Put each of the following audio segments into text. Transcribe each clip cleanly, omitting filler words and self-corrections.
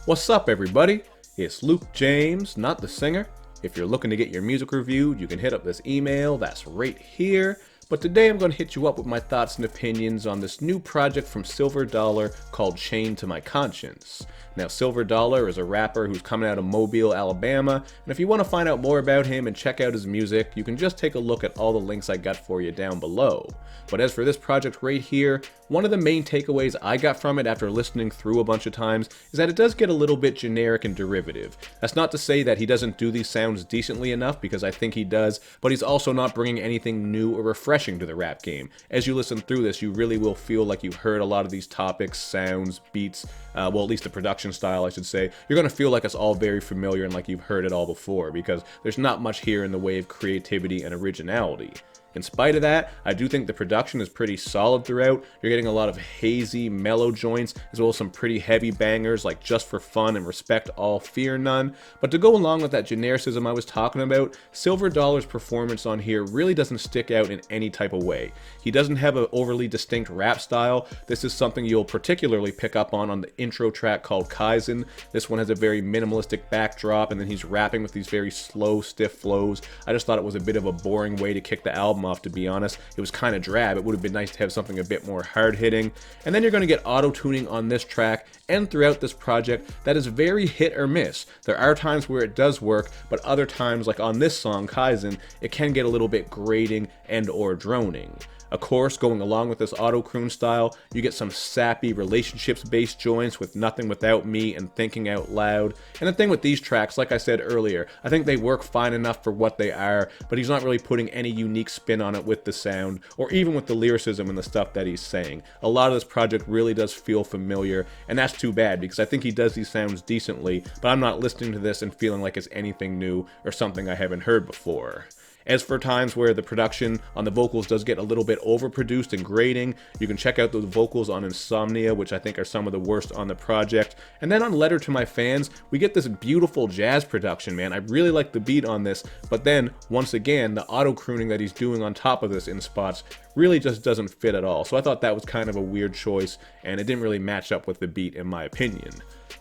What's up, everybody? It's Luke James, not the singer. If you're looking to get your music reviewed, you can hit up this email that's right here. But today I'm going to hit you up with my thoughts and opinions on this new project from SilverDollar called Chained to My Conscience. Now, SilverDollar is a rapper who's coming out of Mobile, Alabama, and if you want to find out more about him and check out his music, you can just take a look at all the links I got for you down below. But as for this project right here, one of the main takeaways I got from it after listening through a bunch of times is that it does get a little bit generic and derivative. That's not to say that he doesn't do these sounds decently enough, because I think he does, but he's also not bringing anything new or refreshing to the rap game. As you listen through this, you really will feel like you've heard a lot of these topics, sounds, beats, well, at least the production style, I should say. You're going to feel like it's all very familiar and like you've heard it all before, because there's not much here in the way of creativity and originality. In spite of that, I do think the production is pretty solid throughout. You're getting a lot of hazy, mellow joints, as well as some pretty heavy bangers like Just for Fun and Respect All, Fear None. But to go along with that genericism I was talking about, SilverDollar's performance on here really doesn't stick out in any type of way. He doesn't have an overly distinct rap style. This is something you'll particularly pick up on the intro track called Kaizen. This one has a very minimalistic backdrop, and then he's rapping with these very slow, stiff flows. I just thought it was a bit of a boring way to kick the album off, to be honest. It was kind of drab. It would have been nice to have something a bit more hard-hitting. And then you're going to get auto-tuning on this track and throughout this project that is very hit or miss. There are times where it does work, but other times, like on this song, Kaizen, it can get a little bit grating and or droning. Of course, going along with this auto-croon style, you get some sappy relationships-based joints with Nothing Without Me and Thinking Out Loud. And the thing with these tracks, like I said earlier, I think they work fine enough for what they are, but he's not really putting any unique spin on it with the sound, or even with the lyricism and the stuff that he's saying. A lot of this project really does feel familiar, and that's too bad, because I think he does these sounds decently, but I'm not listening to this and feeling like it's anything new or something I haven't heard before. As for times where the production on the vocals does get a little bit overproduced and grating, you can check out those vocals on Insomnia, which I think are some of the worst on the project. And then on Letter to My Fans, we get this beautiful jazz production, man. I really like the beat on this, but then, once again, the auto-crooning that he's doing on top of this in spots really just doesn't fit at all. So I thought that was kind of a weird choice, and it didn't really match up with the beat in my opinion.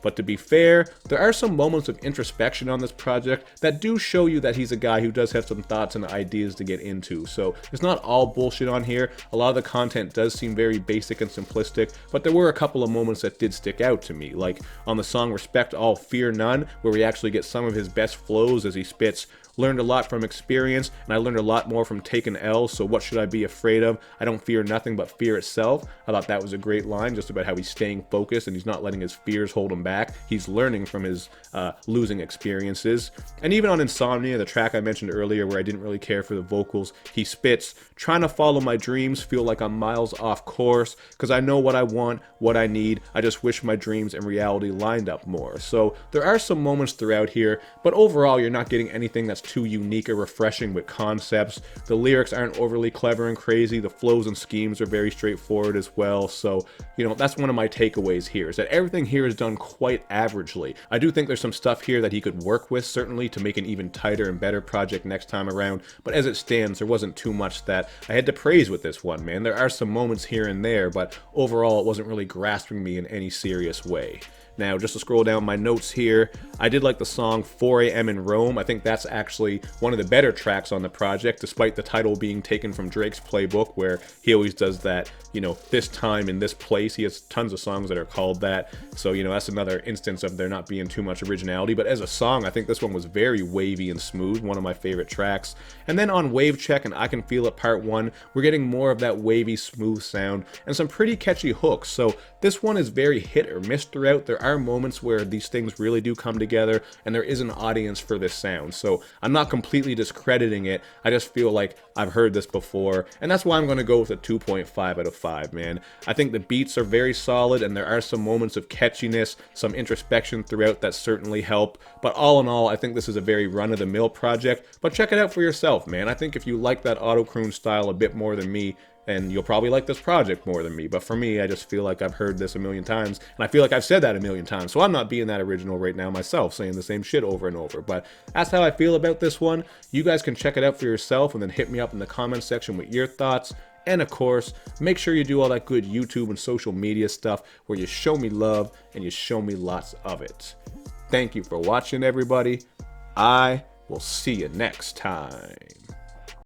But to be fair, there are some moments of introspection on this project that do show you that he's a guy who does have some thoughts and ideas to get into. So it's not all bullshit on here. A lot of the content does seem very basic and simplistic, but there were a couple of moments that did stick out to me, like on the song Respect All, Fear None, where we actually get some of his best flows as he spits, "Learned a lot from experience, and I learned a lot more from taking L's, so what should I be afraid of? I don't fear nothing but fear itself." I thought that was a great line, just about how he's staying focused and he's not letting his fears hold him back. He's learning from his losing experiences. And even on Insomnia, the track I mentioned earlier where I didn't really care for the vocals, he spits, "Trying to follow my dreams, feel like I'm miles off course, because I know what I want, what I need, I just wish my dreams and reality lined up more." So there are some moments throughout here, but overall you're not getting anything that's too unique or refreshing with concepts. The lyrics aren't overly clever and crazy. The flows and schemes are very straightforward as well. So, that's one of my takeaways here, is that everything here is done quite averagely. I do think there's some stuff here that he could work with, certainly, to make an even tighter and better project next time around. But as it stands, there wasn't too much that I had to praise with this one, man. There are some moments here and there, but overall it wasn't really grasping me in any serious way. Now, just to scroll down my notes here, I did like the song 4 a.m. in Rome. I think that's actually one of the better tracks on the project, despite the title being taken from Drake's playbook, where he always does that, this time in this place. He has tons of songs that are called that. So, that's another instance of there not being too much originality. But as a song, I think this one was very wavy and smooth, one of my favorite tracks. And then on Wave Check and I Can Feel It Part 1, we're getting more of that wavy, smooth sound and some pretty catchy hooks. So this one is very hit or miss throughout. There are moments where these things really do come together and there is an audience for this sound. So I'm not completely discrediting it. I just feel like I've heard this before, and that's why I'm going to go with a 2.5 out of 5, man. I think the beats are very solid and there are some moments of catchiness, some introspection throughout that certainly help. But all in all, I think this is a very run-of-the-mill project, but check it out for yourself, man. I think if you like that auto-croon style a bit more than me, and you'll probably like this project more than me. But for me, I just feel like I've heard this a million times, and I feel like I've said that a million times, so I'm not being that original right now myself, saying the same shit over and over. But that's how I feel about this one. You guys can check it out for yourself and then hit me up in the comments section with your thoughts. And of course, make sure you do all that good YouTube and social media stuff where you show me love and you show me lots of it. Thank you for watching, everybody. I will see you next time.